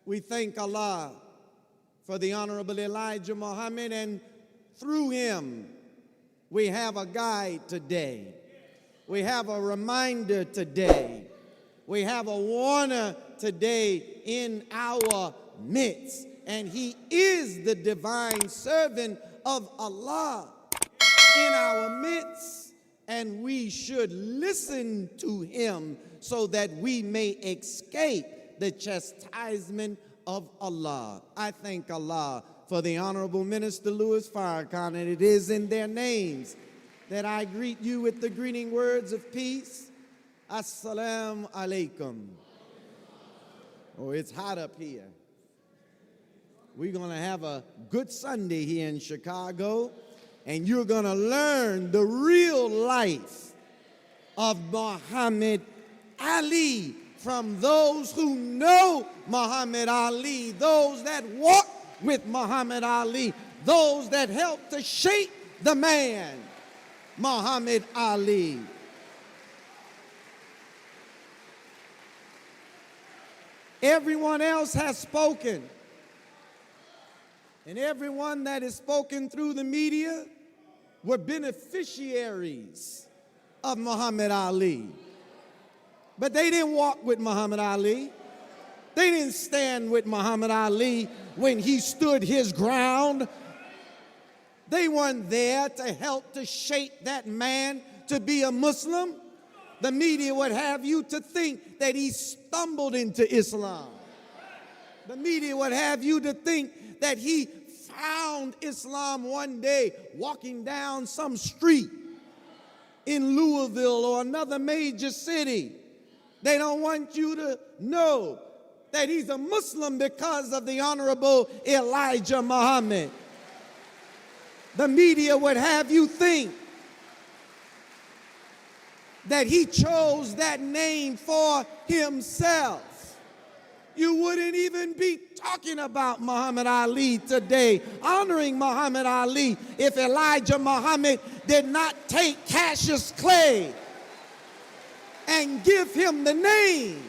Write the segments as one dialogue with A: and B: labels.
A: We thank Allah for the Honorable Elijah Muhammad, and through him we have a guide today. We have a reminder today. We have a warner today in our midst. And he is the divine servant of Allah in our midst. And we should listen to him so that we may escape the chastisement of Allah. I thank Allah for the Honorable Minister Louis Farrakhan, and it is in their names that I greet you with the greeting words of peace. Assalamu alaikum. Oh, it's hot up here. We're going to have a good Sunday here in Chicago, and you're going to learn the real life of Muhammad Ali from those who know Muhammad Ali, those that walk with Muhammad Ali, those that help to shape the man, Muhammad Ali. Everyone else has spoken, and everyone that is spoken through the media were beneficiaries of Muhammad Ali. But they didn't walk with Muhammad Ali. They didn't stand with Muhammad Ali when he stood his ground. They weren't there to help to shape that man to be a Muslim. The media would have you to think that he stumbled into Islam. The media would have you to think that he found Islam one day walking down some street in Louisville or another major city. They don't want you to know that he's a Muslim because of the Honorable Elijah Muhammad. The media would have you think that he chose that name for himself. You wouldn't even be talking about Muhammad Ali today, honoring Muhammad Ali, if Elijah Muhammad did not take Cassius Clay and give him the name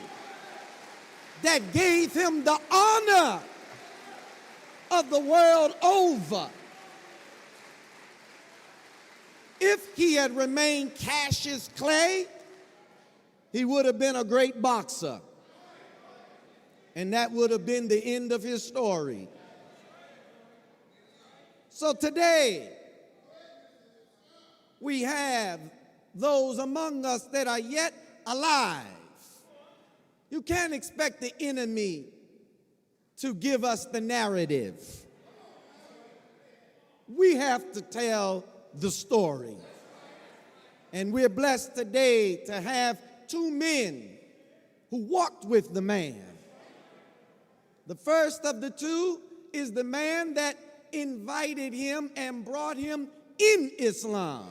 A: that gave him the honor of the world over. If he had remained Cassius Clay, he would have been a great boxer. And that would have been the end of his story. So today, we have those among us that are yet alive. You can't expect the enemy to give us the narrative. We have to tell the story. And we're blessed today to have two men who walked with the man. The first of the two is the man that invited him and brought him in Islam.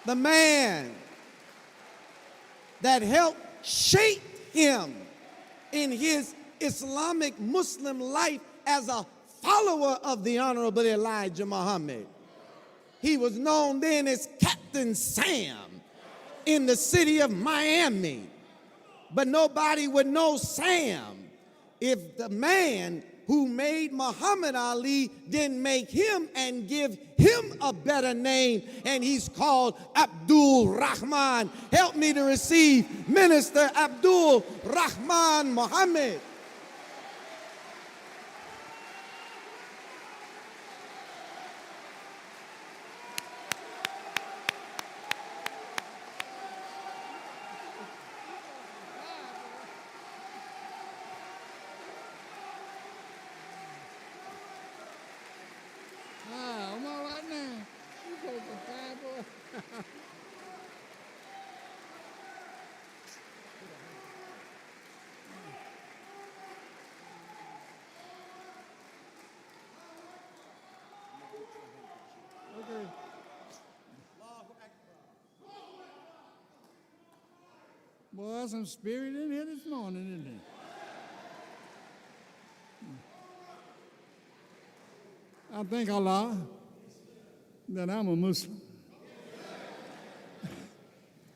A: The man that helped shape him in his Islamic Muslim life as a follower of the Honorable Elijah Muhammad. He was known then as Captain Sam in the city of Miami. But nobody would know Sam if the man who made Muhammad Ali didn't make him and give him a better name, and he's called Abdul Rahman. Help me to receive Minister Abdul Rahman Muhammad.
B: Boy, some spirit in here this morning, isn't there? I thank Allah that I'm a Muslim.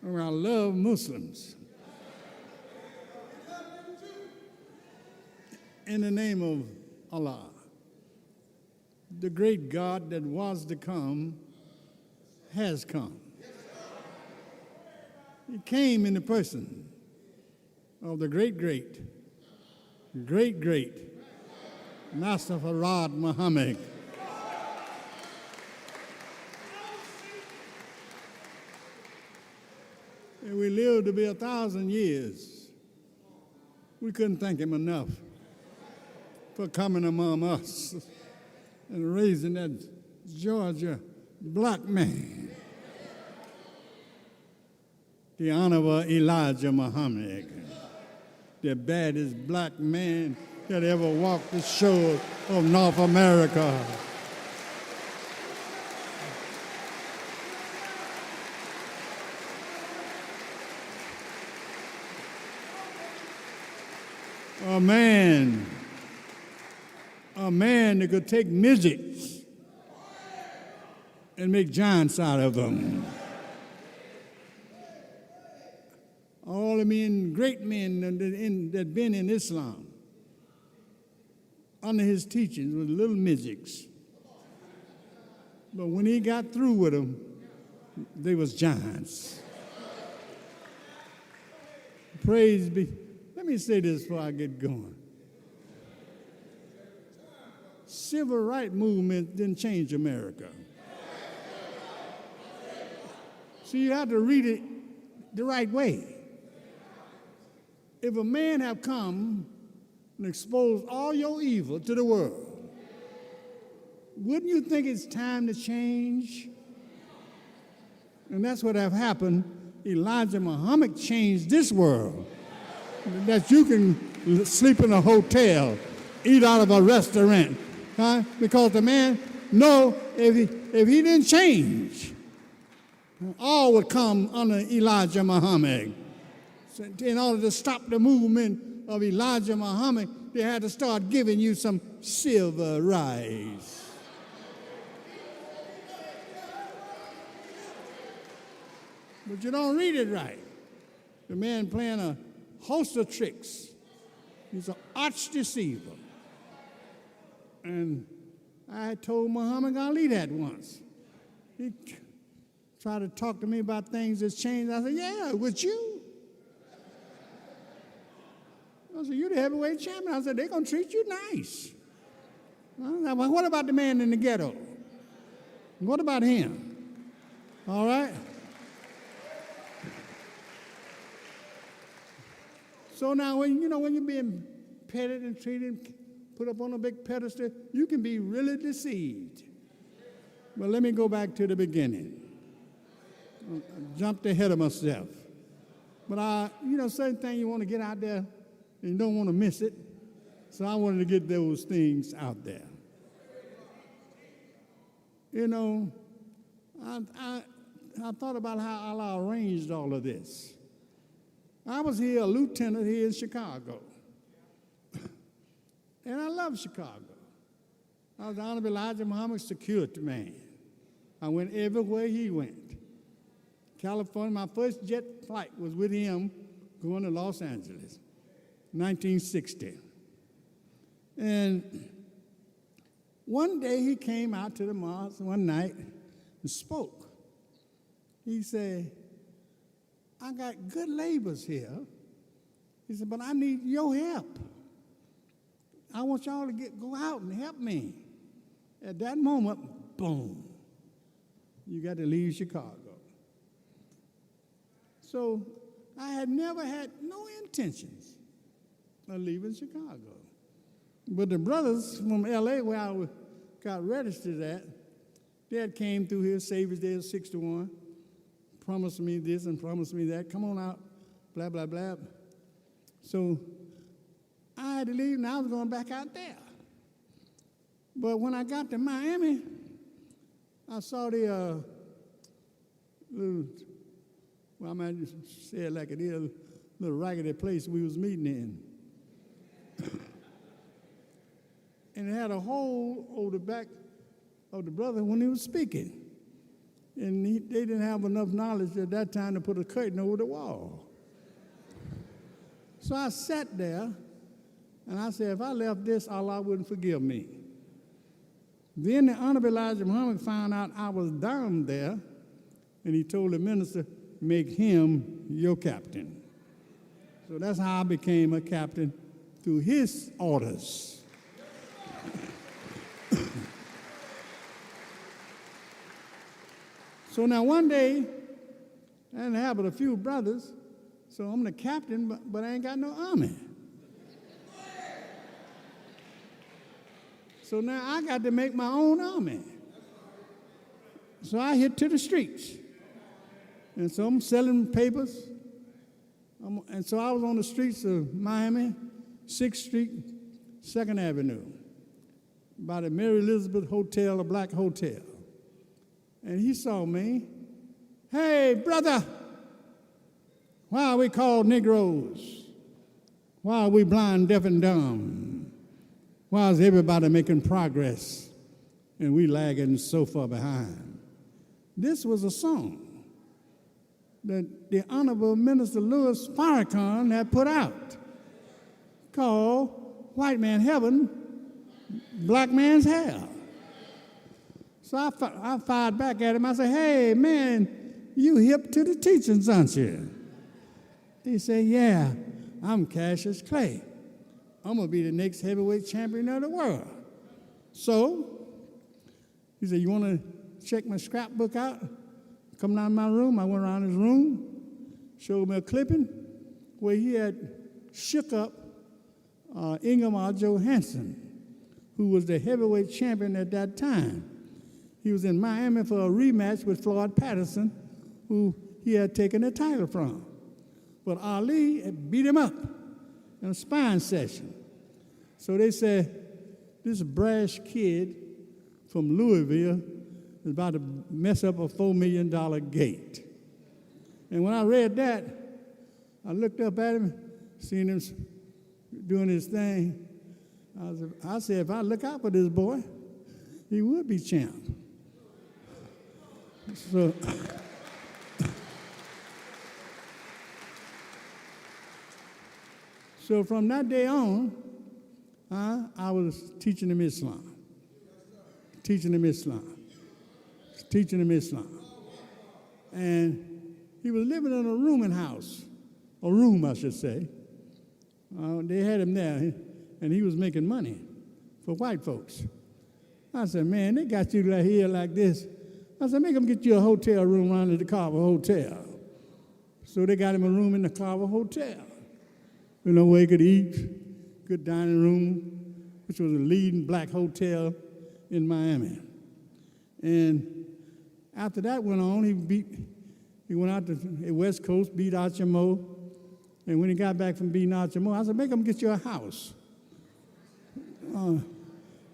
B: And I love Muslims. in the name of Allah. The great God that was to come has come. He came in the person of the great Master Farad Muhammad. And we lived to be 1,000 years. We couldn't thank him enough for coming among us and raising that Georgia black man, the Honorable Elijah Muhammad, the baddest black man that ever walked the shores of North America. A man that could take midgets and make giants out of them. All the men, great men that been in Islam, under his teachings was little midgets. But when he got through with them, they was giants. Praise be. Let me say this before I get going. Civil rights movement didn't change America. So you have to read it the right way. If a man have come and exposed all your evil to the world, wouldn't you think it's time to change? And that's what have happened. Elijah Muhammad changed this world. That you can sleep in a hotel, eat out of a restaurant, huh? Because the man know if he didn't change, all would come under Elijah Muhammad. So in order to stop the movement of Elijah Muhammad, they had to start giving you some silver rice. But you don't read it right. The man playing a host of tricks. He's an arch deceiver. And I told Muhammad Ali that once. He tried to talk to me about things that's changed. I said, yeah, with you. I said, you're the heavyweight champion. I said, they're going to treat you nice. I said, well, what about the man in the ghetto? What about him? All right? So now, when you're being petted and treated, put up on a big pedestal, you can be really deceived. But let me go back to the beginning. I jumped ahead of myself. But certain things you want to get out there, and you don't want to miss it. So I wanted to get those things out there. I thought about how Allah arranged all of this. I was here, a lieutenant here in Chicago. And I love Chicago. I was the Honorable Elijah Muhammad's security man. I went everywhere he went. California, my first jet flight was with him going to Los Angeles, 1960. And one day he came out to the mosque one night and spoke. He said, I got good laborers here. He said, but I need your help. I want y'all to go out and help me. At that moment, boom, you got to leave Chicago. So I had never had no intentions of leaving Chicago. But the brothers from L.A., where I got registered at, they had came through here, Savior's Day of 61, promised me this and promised me that. Come on out, blah, blah, blah. So I had to leave, and I was going back out there. But when I got to Miami, I saw the little, well, I might just say it like it is, little raggedy place we was meeting in. And it had a hole over the back of the brother when he was speaking. And they didn't have enough knowledge at that time to put a curtain over the wall. So I sat there, And I said, if I left this, Allah wouldn't forgive me. Then the Honorable Elijah Muhammad found out I was down there, and he told the minister, make him your captain. So that's how I became a captain, through his orders. So now one day, I didn't have but a few brothers, so I'm the captain, but I ain't got no army. So now I got to make my own army. So I hit to the streets. And so I'm selling papers. And so I was on the streets of Miami, 6th Street, 2nd Avenue, by the Mary Elizabeth Hotel, a black hotel. And he saw me. Hey, brother, why are we called Negroes? Why are we blind, deaf, and dumb? Why is everybody making progress and we lagging so far behind? This was a song that the Honorable Minister Louis Farrakhan had put out called White Man Heaven, Black Man's Hell. So I fired back at him. I said, hey, man, you hip to the teachings, aren't you? He said, yeah, I'm Cassius Clay. I'm going to be the next heavyweight champion of the world. So he said, you want to check my scrapbook out? Come down to my room. I went around his room, showed me a clipping where he had shook up Ingemar Johansson, who was the heavyweight champion at that time. He was in Miami for a rematch with Floyd Patterson, who he had taken the title from. But Ali had beat him up in a sparring session. So they said, this brash kid from Louisville is about to mess up a $4 million gate. And when I read that, I looked up at him, seen him doing his thing. I said, if I look out for this boy, he would be champ. So from that day on, I was teaching him Islam. And he was living in a rooming house, a room, I should say. They had him there, and he was making money for white folks. I said, man, they got you right here like this. I said, make them get you a hotel room around at the Carver Hotel. So they got him a room in the Carver Hotel. You know, where he could eat, good dining room, which was a leading black hotel in Miami. And after that went on, he went out to the West Coast, beat Archimo. And when he got back from beating Archimo, I said, make him get you a house.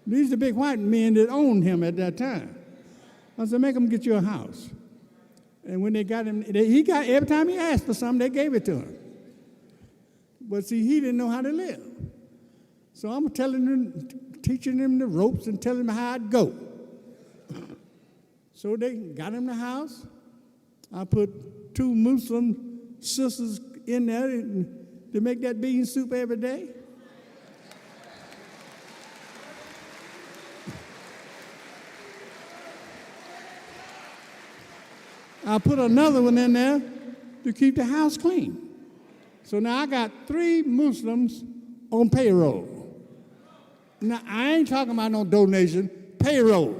B: These are the big white men that owned him at that time. I said, make him get you a house. And when they got him, every time he asked for something, they gave it to him. But see, he didn't know how to live. So I'm teaching him the ropes and telling him how I'd go. So they got him the house. I put 2 Muslim sisters in there to make that bean soup every day. I put another one in there to keep the house clean. So now I got 3 Muslims on payroll. Now, I ain't talking about no donation, payroll.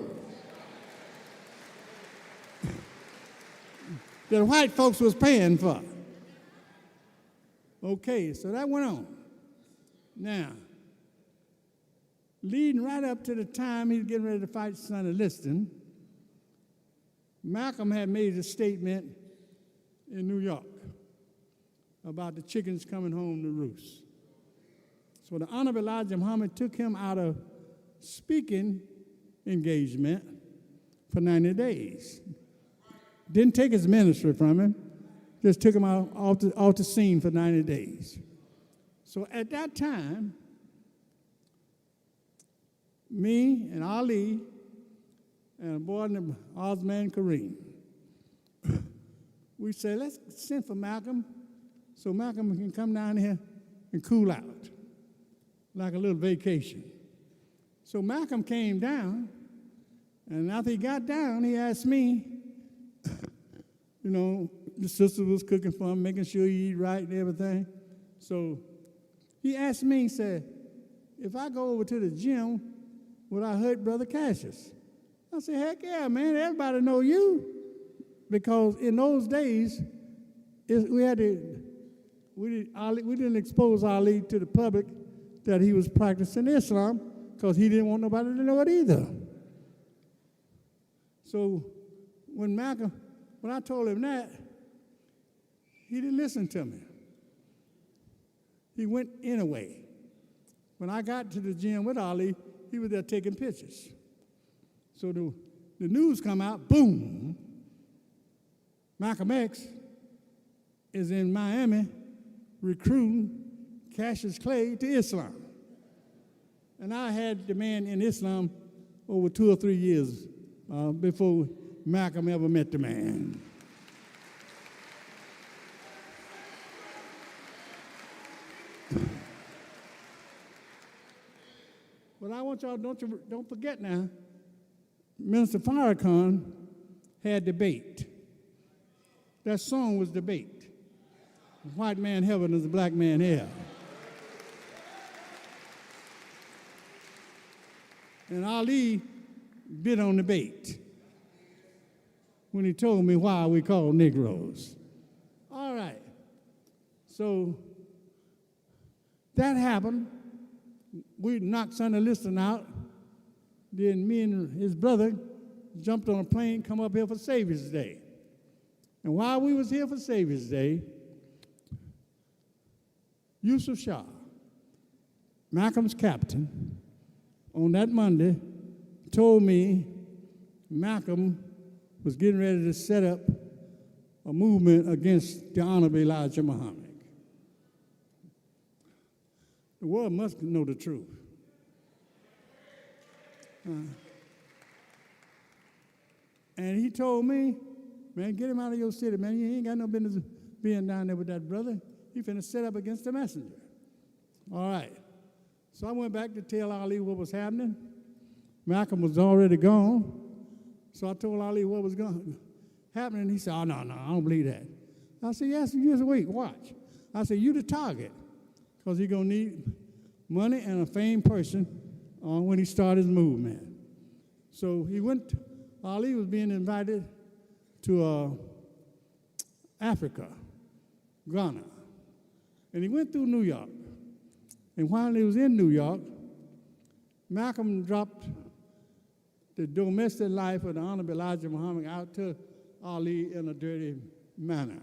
B: That white folks was paying for. Okay, so that went on. Now, leading right up to the time he was getting ready to fight Sonny Liston, Malcolm had made a statement in New York about the chickens coming home to roost. So the Honorable Elijah Muhammad took him out of speaking engagement for 90 days. Didn't take his ministry from him, just took him out off the scene for 90 days. So at that time, me and Ali and a boy named Osman Kareem, we said, let's send for Malcolm so Malcolm can come down here and cool out. like a little vacation. So Malcolm came down, and after he got down, he asked me, the sister was cooking for him, making sure he eat right and everything. So he asked me, he said, if I go over to the gym, would I hurt Brother Cassius? I said, heck yeah, man, everybody know you. Because in those days, we didn't expose Ali to the public that he was practicing Islam because he didn't want nobody to know it either. So when I told him that, he didn't listen to me. He went anyway. When I got to the gym with Ali, he was there taking pictures. So the news come out, boom. Malcolm X is in Miami recruiting Cassius Clay to Islam. And I had the man in Islam over 2 or 3 years before Malcolm ever met the man. But I want y'all, don't forget now, Minister Farrakhan had debate. That song was debate. White man heaven is a black man hell. And Ali bid on debate when he told me why we call Negroes. All right. So that happened. We knocked Sonny Liston out. Then me and his brother jumped on a plane, come up here for Savior's Day. And while we was here for Savior's Day, Yusuf Shah, Malcolm's captain, on that Monday, told me Malcolm was getting ready to set up a movement against the Honorable Elijah Muhammad. The world must know the truth. And he told me, man, get him out of your city, man. You ain't got no business being down there with that brother. He finna set up against the messenger. All right. So I went back to tell Ali what was happening. Malcolm was already gone. So I told Ali what was happening. He said, oh, no, I don't believe that. I said, yes, just wait, watch. I said, you the target, because he's going to need money and a famed person when he started his movement. So he went, Ali was being invited to Africa, Ghana. And he went through New York. And while he was in New York, Malcolm dropped the domestic life of the Honorable Elijah Muhammad out to Ali in a dirty manner.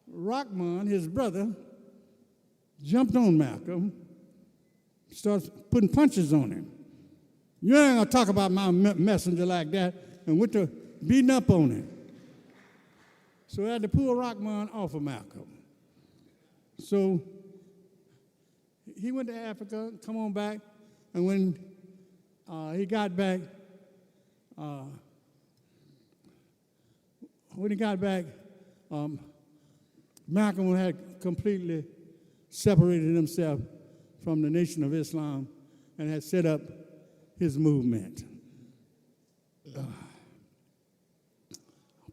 B: Rahman, his brother, jumped on Malcolm, started putting punches on him. You ain't gonna talk about my messenger like that, and went to beating up on him. So I had to pull Rahman off of Malcolm. So he went to Africa, come on back, and when he got back, Malcolm had completely separated himself from the Nation of Islam and had set up his movement.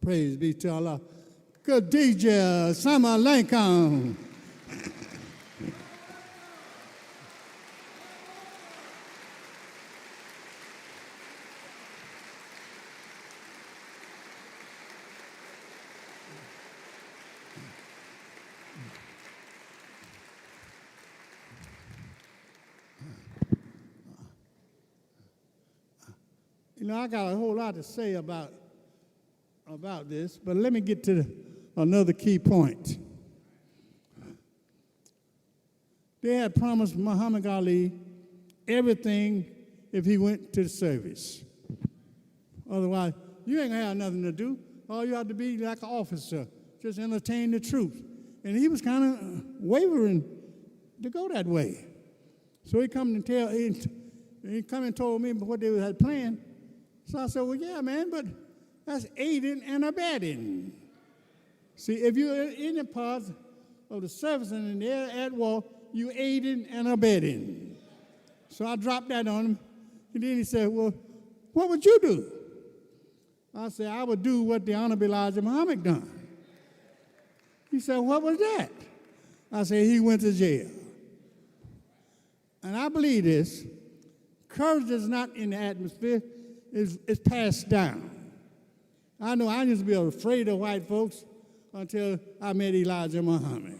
B: Praise be to Allah. Good DJ, Assalamu alaikum. You know, I got a whole lot to say about this, but let me get to another key point. They had promised Muhammad Ali everything if he went to the service. Otherwise, you ain't gonna have nothing to do. All you have to be like an officer, just entertain the troops. And he was kind of wavering to go that way. So he come and told me what they had planned. So I said, well, yeah, man, but that's aiding and abetting. See, if you're in the part of the service and they're at war, you aiding and abetting. So I dropped that on him. And then he said, well, what would you do? I said, I would do what the Honorable Elijah Muhammad done. He said, what was that? I said, he went to jail. And I believe this. Courage is not in the atmosphere. It's passed down. I know I used to be afraid of white folks until I met Elijah Muhammad.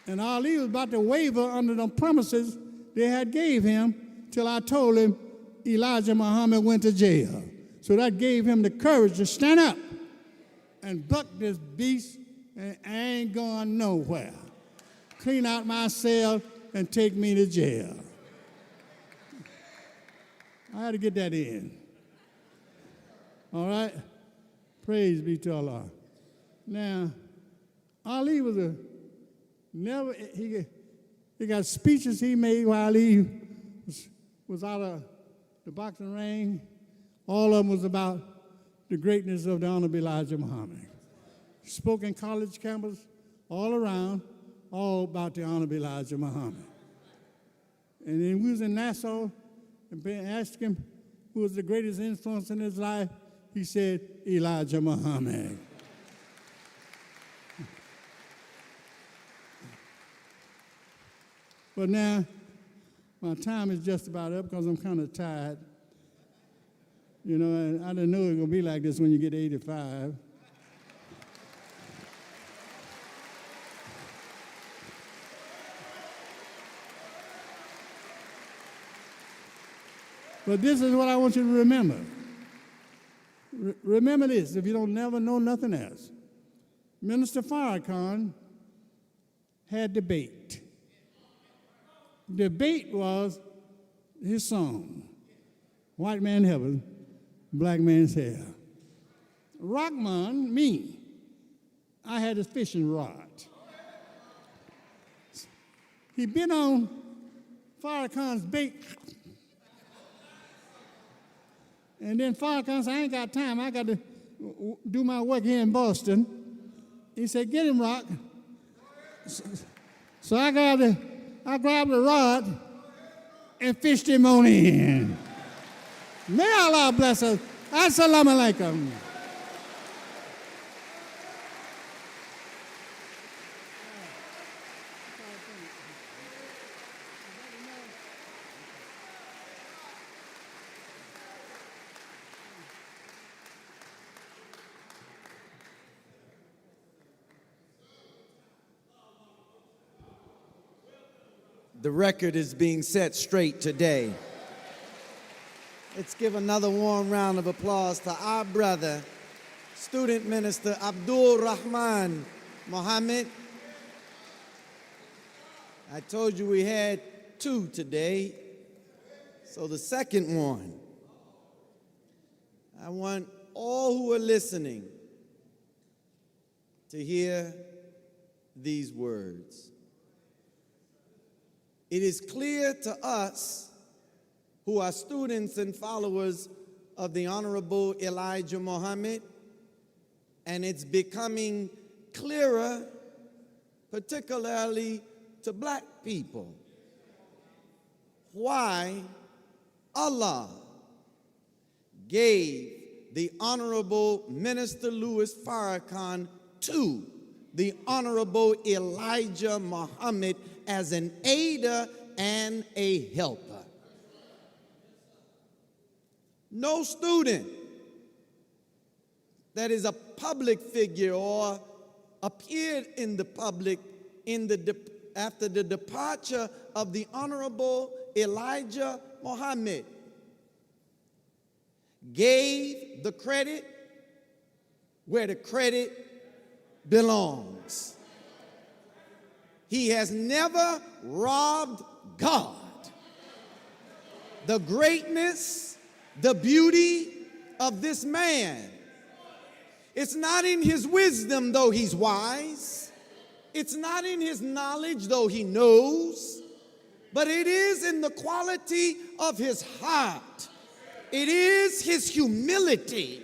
B: And Ali was about to waver under the promises they had gave him till I told him Elijah Muhammad went to jail. So that gave him the courage to stand up and buck this beast, and I ain't going nowhere. Clean out my cell and take me to jail. I had to get that in. All right? Praise be to Allah. Now, Ali was he got speeches he made while he was out of the boxing ring. All of them was about the greatness of the Honorable Elijah Muhammad. Spoke in college campus all around, all about the Honorable Elijah Muhammad. And then we was in Nassau and asked him who was the greatest influence in his life. He said, Elijah Muhammad. But now, my time is just about up because I'm kind of tired. You know, and I didn't know it was going to be like this when you get 85. But this is what I want you to remember. Remember this, if you don't never know nothing else. Minister Farrakhan had debate. Debate was his song, White Man Heaven, Black Man's Hell. Rockman, me, I had his fishing rod. He been on Farrakhan's bait. And then Farrakhan said, I ain't got time. I got to do my work here in Boston. He said, get him, Rock. So I grabbed the rod and fished him on in. May Allah bless us. Assalamu alaikum.
A: The record is being set straight today. Let's give another warm round of applause to our brother, Student Minister Abdul Rahman Muhammad. I told you we had two today, so the second one. I want all who are listening to hear these words. It is clear to us who are students and followers of the Honorable Elijah Muhammad, and it's becoming clearer, particularly to black people, why Allah gave the Honorable Minister Louis Farrakhan to the Honorable Elijah Muhammad as an aider and a helper. No student that is a public figure or appeared in the public after the departure of the Honorable Elijah Muhammad gave the credit where the credit belongs. He has never robbed God. The greatness, the beauty of this man, it's not in his wisdom, though he's wise. It's not in his knowledge, though he knows. But it is in the quality of his heart. It is his humility.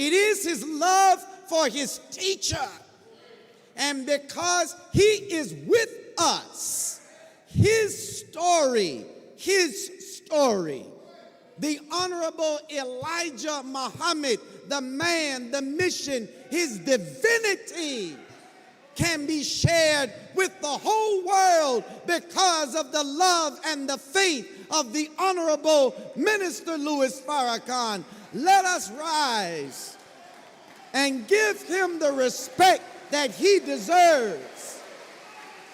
A: It is his love for his teacher. And because he is with us, his story, the Honorable Elijah Muhammad, the man, the mission, his divinity can be shared with the whole world because of the love and the faith of the Honorable Minister Louis Farrakhan. Let us rise and give him the respect that he deserves,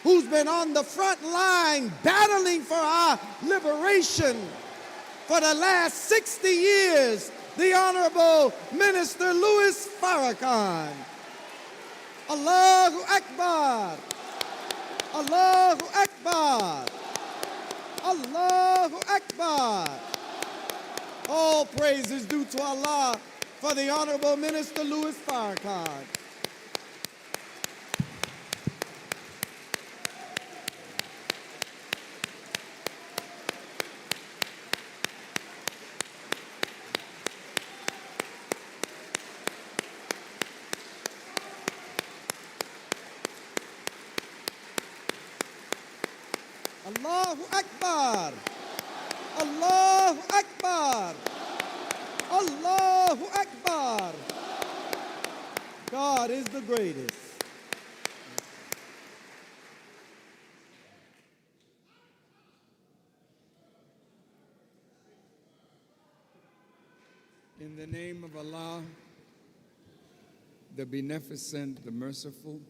A: who's been on the front line battling for our liberation for the last 60 years, the Honorable Minister Louis Farrakhan. Allahu Akbar, Allahu Akbar, Allahu Akbar. All praise is due to Allah for the Honorable Minister Louis Farrakhan. Allahu Akbar, Allahu Akbar, Allahu Akbar. God is the greatest.
C: In the name of Allah, the Beneficent, the Merciful,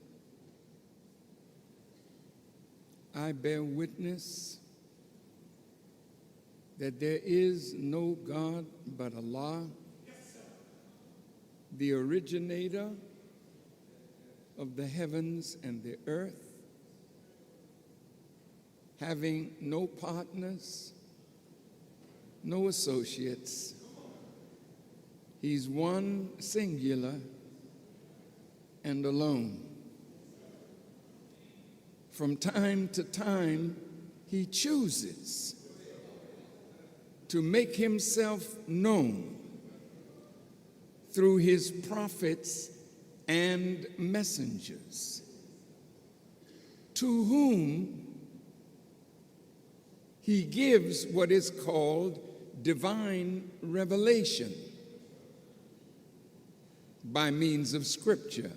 C: I bear witness that there is no God but Allah, the originator of the heavens and the earth, having no partners, no associates. He's one, singular, and alone. From time to time, he chooses to make himself known through his prophets and messengers, to whom he gives what is called divine revelation by means of Scripture.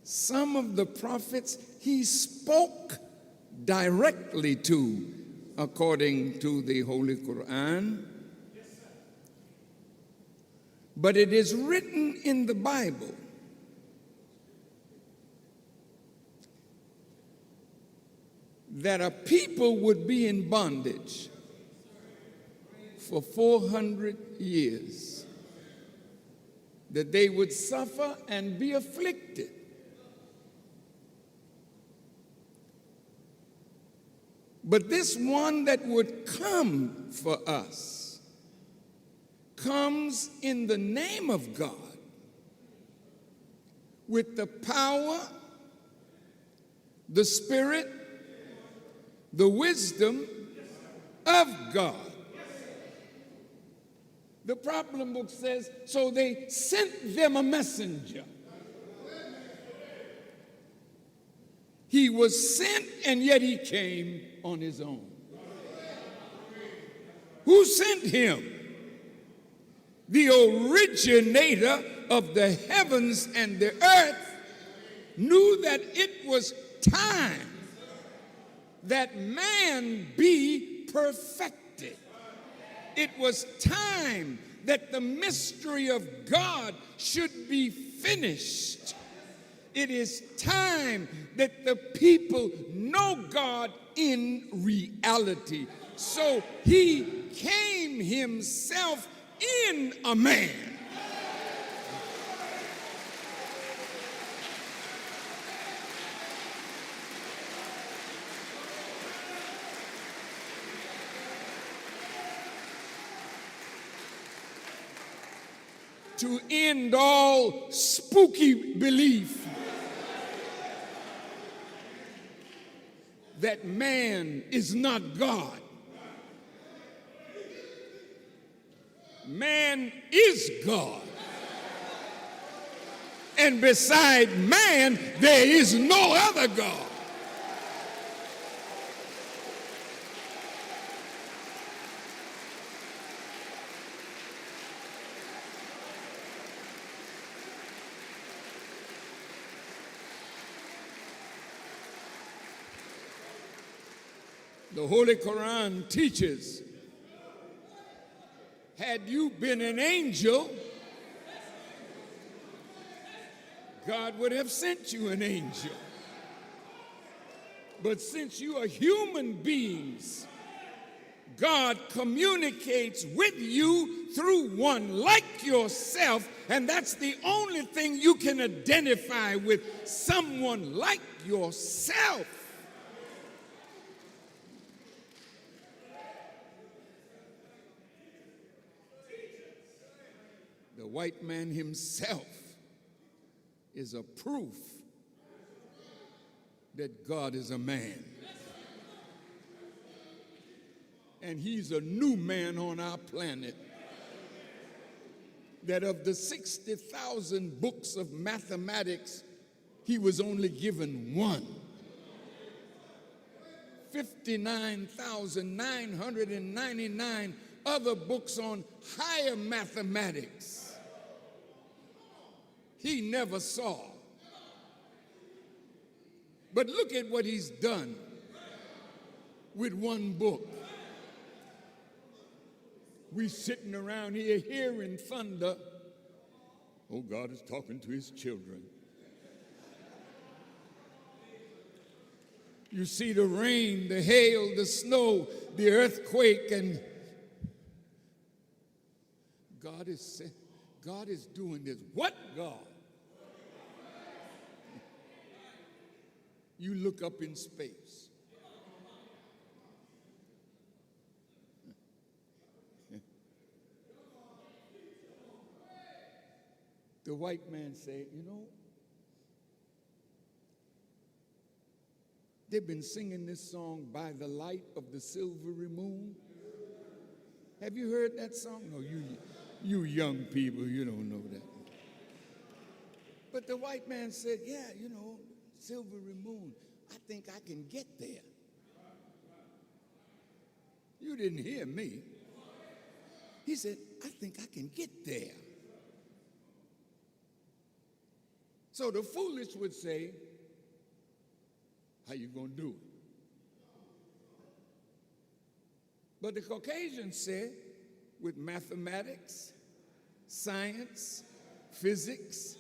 C: Some of the prophets he spoke directly to, according to the Holy Quran. But it is written in the Bible that a people would be in bondage for 400 years, that they would suffer and be afflicted. But this one that would come for us comes in the name of God with the power, the spirit, the wisdom of God. The problem book says, so they sent them a messenger. He was sent, and yet he came on his own. Who sent him? The originator of the heavens and the earth knew that it was time that man be perfected. It was time that the mystery of God should be finished. It is time that the people know God in reality. So he came himself in a man. To end all spooky belief that man is not God. man is God. And beside man, there is no other God. The Holy Quran teaches, had you been an angel, God would have sent you an angel. But since you are human beings, God communicates with you through one like yourself, and that's the only thing you can identify with, someone like yourself. The white man himself is a proof that God is a man. And he's a new man on our planet. That of the 60,000 books of mathematics, he was only given one. 59,999 other books on higher mathematics he never saw. But look at what he's done with one book. We sitting around here hearing thunder. Oh, God is talking to his children. You see the rain, the hail, the snow, the earthquake, and God is doing this. What God? You look up in space. The white man said, you know, they've been singing this song, By the Light of the Silvery Moon. Have you heard that song? No, you young people, you don't know that. But the white man said, yeah, you know, silvery moon, I think I can get there. You didn't hear me. He said, I think I can get there. So the foolish would say, how you gonna do it? But the Caucasian said, with mathematics, science, physics,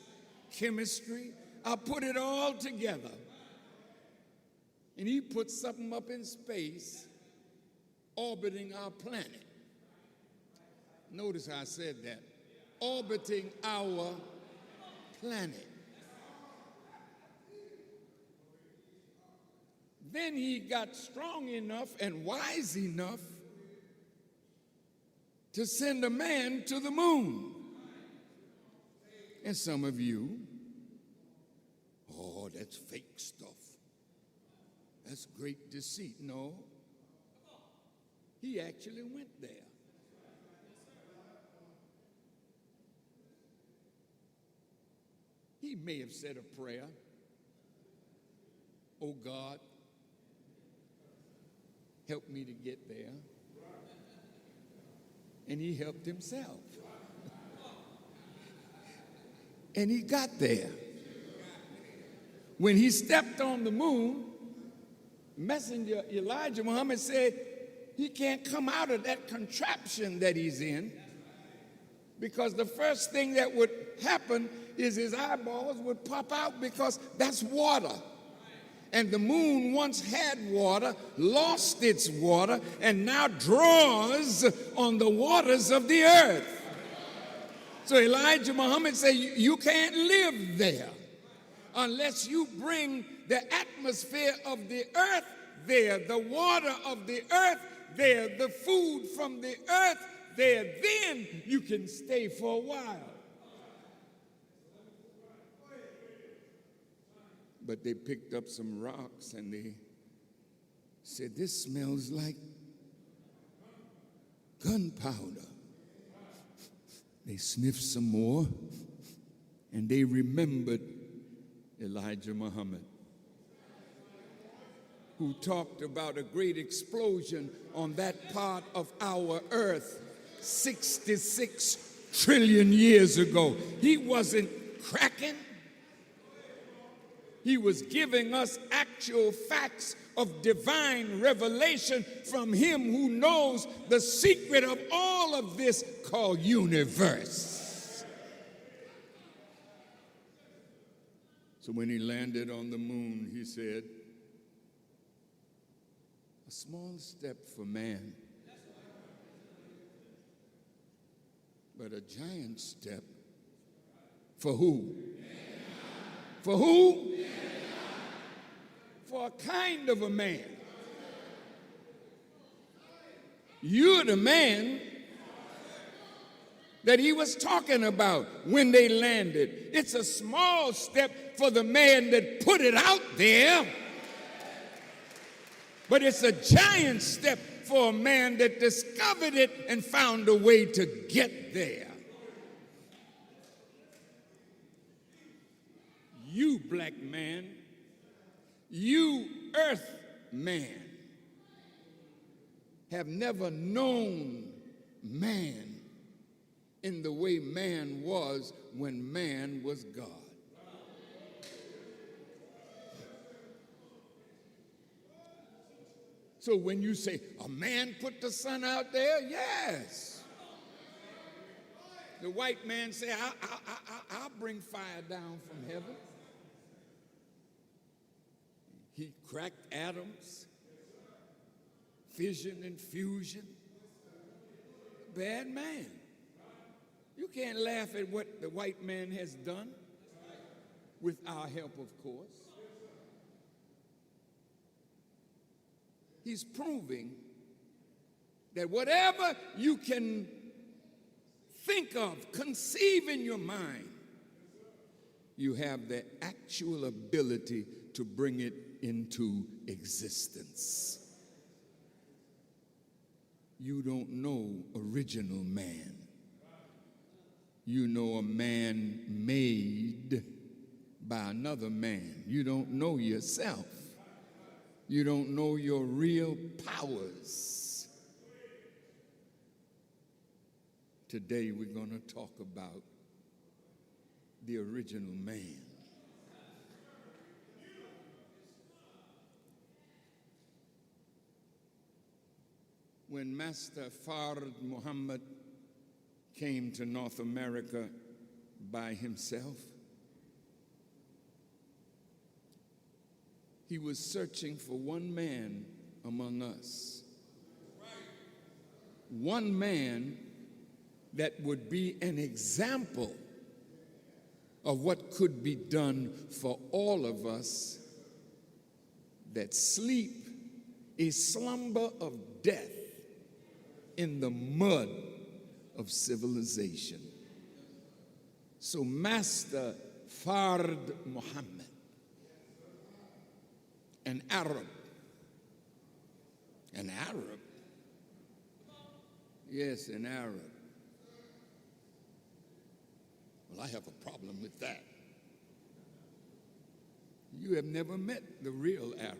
C: chemistry, I'll put it all together. And he put something up in space orbiting our planet. Notice how I said that. Orbiting our planet. Then he got strong enough and wise enough to send a man to the moon. And some of you, oh, that's fake stuff. That's great deceit. No, he actually went there. He may have said a prayer. Oh God, help me to get there. And he helped himself. And he got there. When he stepped on the moon, messenger Elijah Muhammad said he can't come out of that contraption that he's in, because the first thing that would happen is his eyeballs would pop out, because that's water. And the moon once had water, lost its water, and now draws on the waters of the earth. So Elijah Muhammad said, you can't live there unless you bring the atmosphere of the earth there, the water of the earth there, the food from the earth there. Then you can stay for a while. But they picked up some rocks and they said, this smells like gunpowder. They sniffed some more, and they remembered Elijah Muhammad, who talked about a great explosion on that part of our earth 66 trillion years ago. He wasn't cracking. He was giving us actual facts of divine revelation from him who knows the secret of all of this called universe. So when he landed on the moon, he said, a small step for man, but a giant step for who? For who? For a kind of a man. You're the man that he was talking about when they landed. It's a small step for the man that put it out there, but it's a giant step for a man that discovered it and found a way to get there. You, black man, you, earth man, have never known man in the way man was when man was God. So when you say, a man put the sun out there, yes. The white man say, I'll bring fire down from heaven. He cracked atoms, fission and fusion. Bad man. You can't laugh at what the white man has done, with our help, of course. He's proving that whatever you can think of, conceive in your mind, you have the actual ability to bring it into existence. You don't know original man. You know a man made by another man. You don't know yourself. You don't know your real powers. Today we're going to talk about the original man. When Master Fard Muhammad came to North America by himself, he was searching for one man among us. One man that would be an example of what could be done for all of us that sleep a slumber of death in the mud of civilization. So Master Fard Muhammad, an Arab, yes, an Arab. Well, I have a problem with that. You have never met the real Arabs.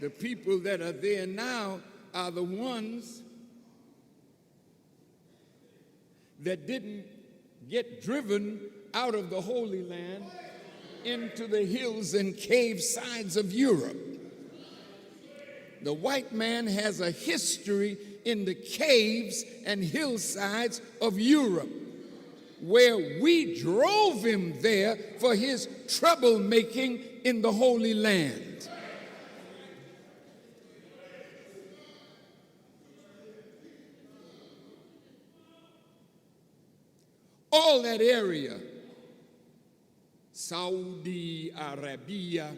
C: The people that are there now are the ones that didn't get driven out of the Holy Land into the hills and cave sides of Europe. The white man has a history in the caves and hillsides of Europe, where we drove him there for his troublemaking in the Holy Land. All that area, Saudi Arabia,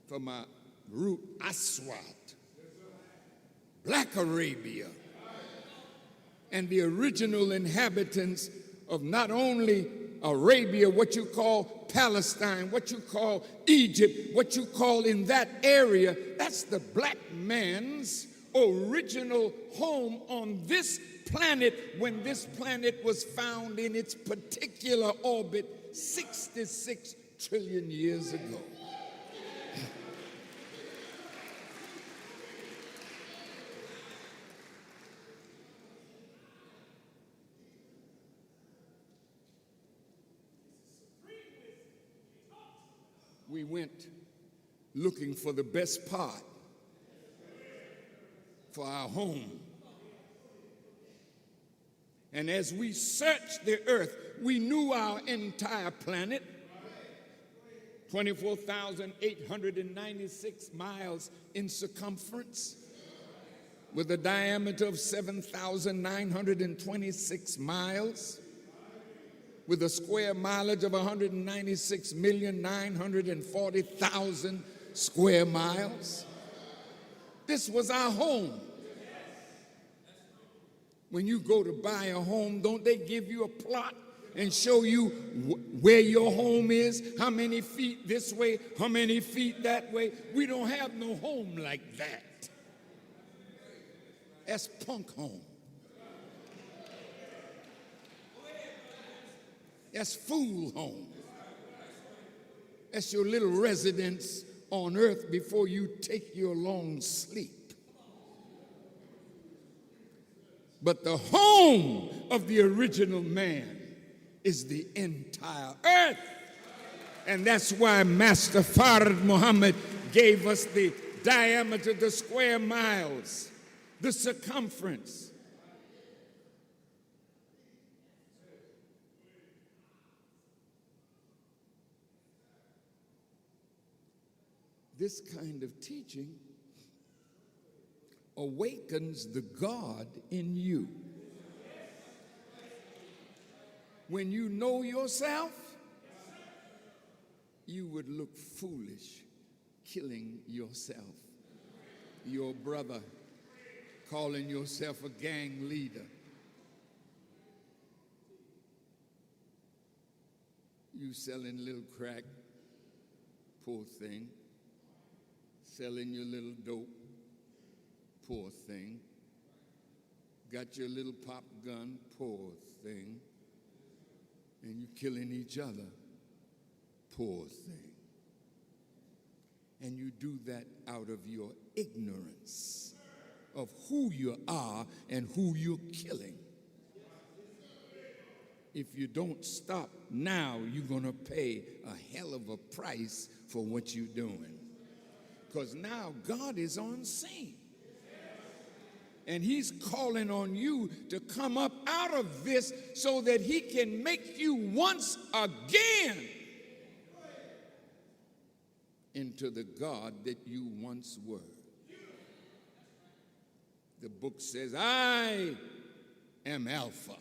C: from a root Aswad, Black Arabia, and the original inhabitants of not only Arabia, what you call Palestine, what you call Egypt, what you call in that area, that's the black man's original home on this planet when this planet was found in its particular orbit 66 trillion years ago. We went looking for the best part for our home. And as we searched the earth, we knew our entire planet, 24,896 miles in circumference, with a diameter of 7,926 miles, with a square mileage of 196,940,000 square miles. This was our home. When you go to buy a home, don't they give you a plot and show you where your home is, how many feet this way, how many feet that way? We don't have no home like that. That's punk home. That's fool home. That's your little residence on earth before you take your long sleep. But the home of the original man is the entire earth. And that's why Master Fard Muhammad gave us the diameter, the square miles, the circumference. This kind of teaching awakens the God in you. When you know yourself, you would look foolish killing yourself. Your brother calling yourself a gang leader. You selling little crack, poor thing. Selling your little dope, poor thing. Got your little pop gun, poor thing. And you killing each other, poor thing. And you do that out of your ignorance of who you are and who you're killing. If you don't stop now, you're going to pay a hell of a price for what you're doing. Because now God is on scene. And he's calling on you to come up out of this so that he can make you once again into the God that you once were. The book says, I am Alpha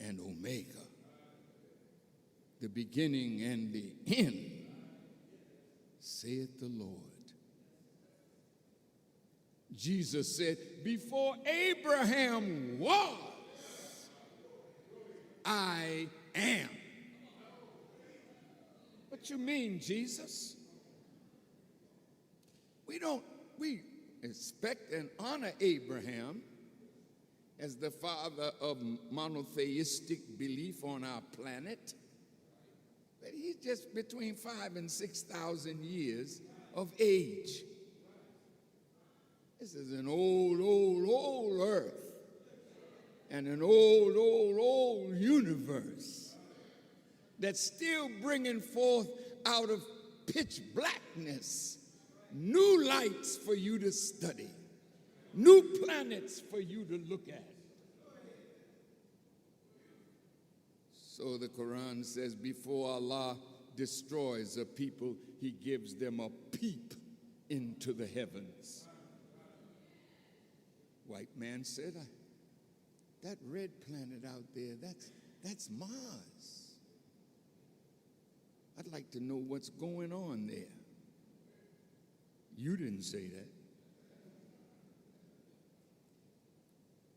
C: and Omega, the beginning and the end, saith the Lord. Jesus said, before Abraham was, I am. What you mean, Jesus? We respect and honor Abraham as the father of monotheistic belief on our planet. But he's just between 5,000 and 6,000 years of age. This is an old, old, old earth and an old, old, old universe that's still bringing forth out of pitch blackness new lights for you to study, new planets for you to look at. So the Quran says, before Allah destroys a people, he gives them a peep into the heavens. White man said, that red planet out there, that's Mars. I'd like to know what's going on there. You didn't say that.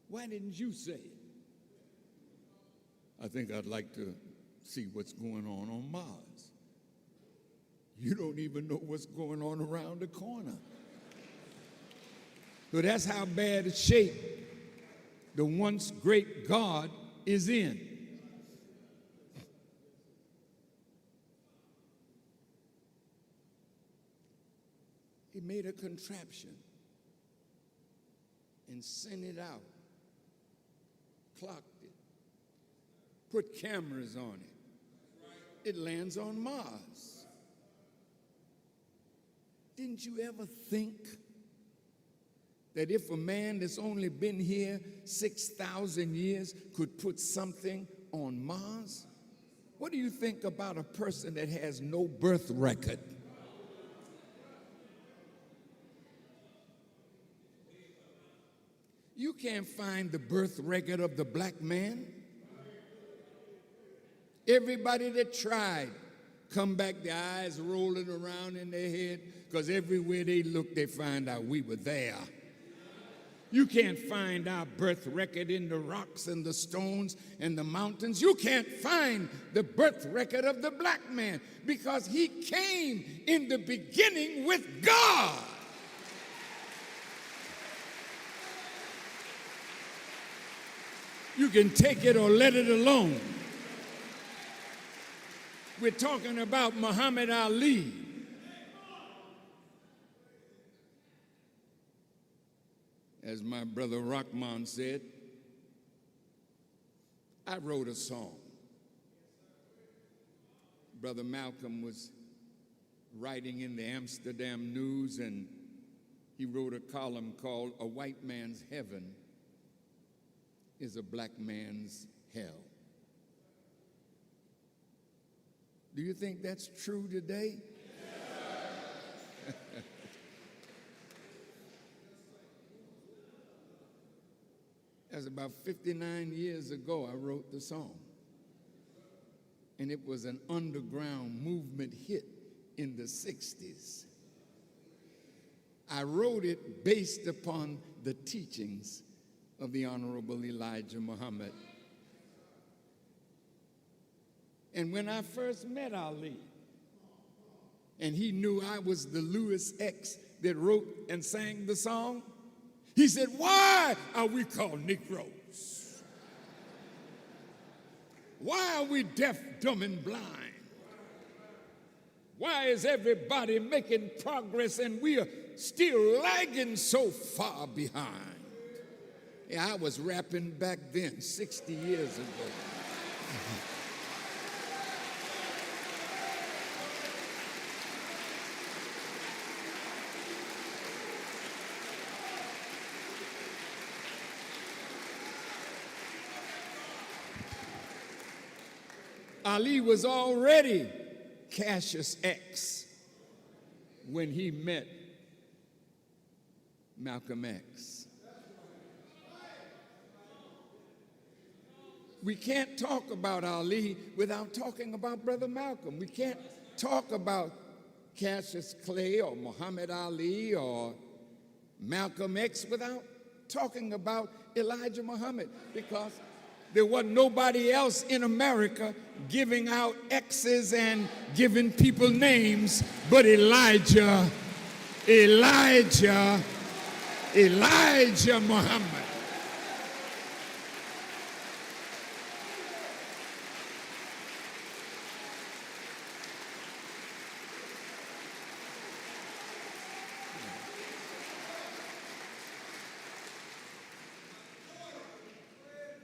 C: Why didn't you say it? I think I'd like to see what's going on Mars. You don't even know what's going on around the corner. So that's how bad a shape the once great God is in. He made a contraption and sent it out, clocked it, put cameras on it. It lands on Mars. Didn't you ever think that if a man that's only been here 6,000 years could put something on Mars? What do you think about a person that has no birth record? You can't find the birth record of the black man. Everybody that tried come back, their eyes rolling around in their head, because everywhere they look, they find out we were there. You can't find our birth record in the rocks and the stones and the mountains. You can't find the birth record of the black man because he came in the beginning with God. You can take it or let it alone. We're talking about Muhammad Ali. As my brother Rahman said, I wrote a song. Brother Malcolm was writing in the Amsterdam News, and he wrote a column called "A White Man's Heaven is a Black Man's Hell." Do you think that's true today? That's about 59 years ago I wrote the song. And it was an underground movement hit in the 60s. I wrote it based upon the teachings of the Honorable Elijah Muhammad. And when I first met Ali, and he knew I was the Lewis X that wrote and sang the song, he said, "Why are we called Negroes? Why are we deaf, dumb, and blind? Why is everybody making progress and we are still lagging so far behind?" Yeah, I was rapping back then, 60 years ago. Ali was already Cassius X when he met Malcolm X. We can't talk about Ali without talking about Brother Malcolm. We can't talk about Cassius Clay or Muhammad Ali or Malcolm X without talking about Elijah Muhammad, because there wasn't nobody else in America giving out X's and giving people names but Elijah Muhammad.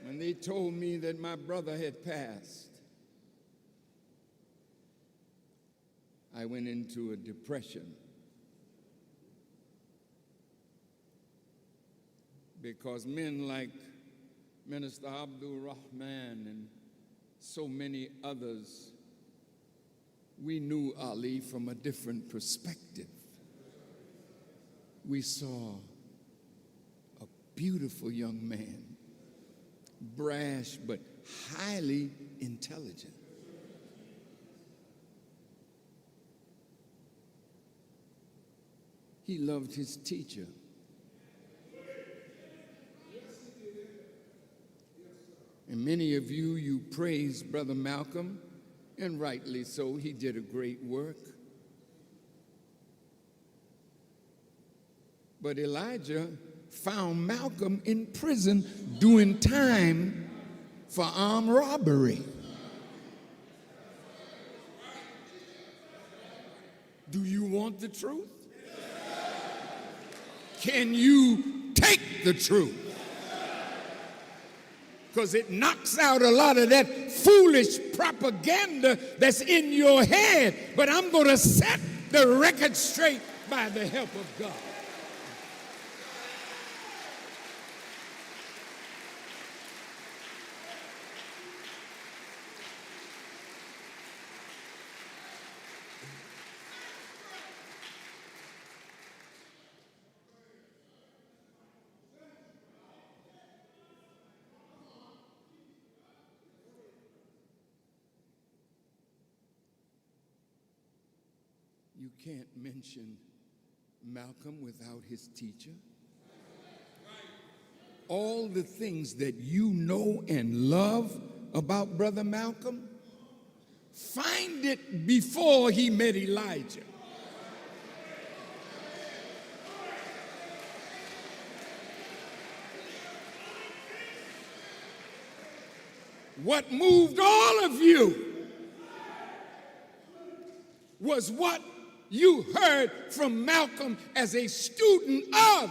C: When they told me that my brother had passed, I went into a depression, because men like Minister Abdul Rahman and so many others, we knew Ali from a different perspective. We saw a beautiful young man, brash but highly intelligent. He loved his teacher. And many of you praise Brother Malcolm And rightly so, he did a great work. But Elijah found Malcolm in prison doing time for armed robbery. Do you want the truth? Can you take the truth? Because it knocks out a lot of that foolish propaganda that's in your head. But I'm going to set the record straight by the help of God. You can't mention Malcolm without his teacher. All the things that you know and love about Brother Malcolm, find it before he met Elijah. What moved all of you was what you heard from Malcolm as a student of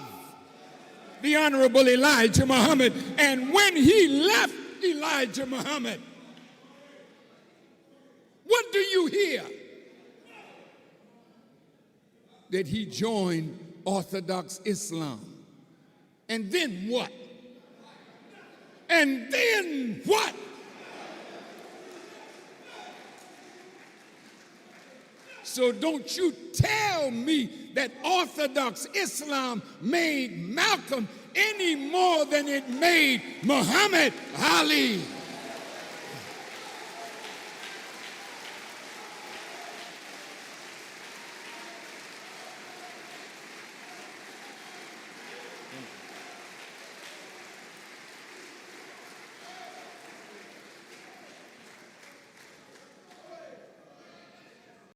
C: the Honorable Elijah Muhammad. And when he left Elijah Muhammad, what do you hear? That he joined Orthodox Islam. And then what? And then what? So don't you tell me that Orthodox Islam made Malcolm any more than it made Muhammad Ali.